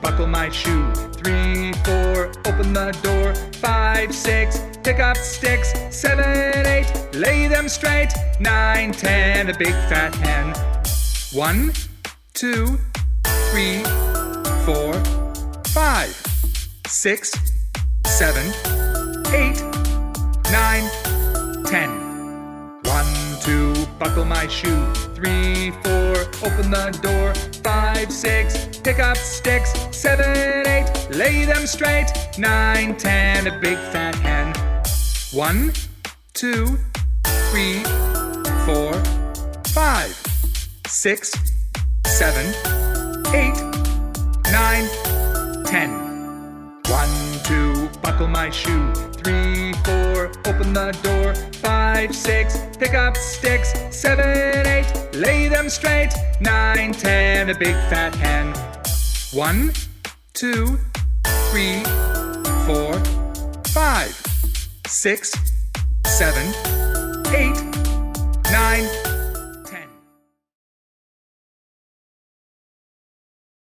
buckle my shoe. 3, 4, open the door. 5, 6, pick up sticks. 7, 8, lay them straight. 9, 10, a big fat hen. 1, 2, 3, 4, 5, 6, 7, 8, 9, 10. 1, 2, buckle my shoe. 3, 4, open the door. 5, 6, pick up sticks. 7, 8, lay them straight. 9, 10, a big fat hen. 1, 2, 3, 4, 5, 6, 7, 8, 9, 10. 1, 2, buckle my shoe. 3, 4, open the door. 5, 6, pick up sticks. 7, 8, lay them straight. 9, 10, a big fat hen. 1, 2, 3, 4, 5, 6, 7, 8, 9,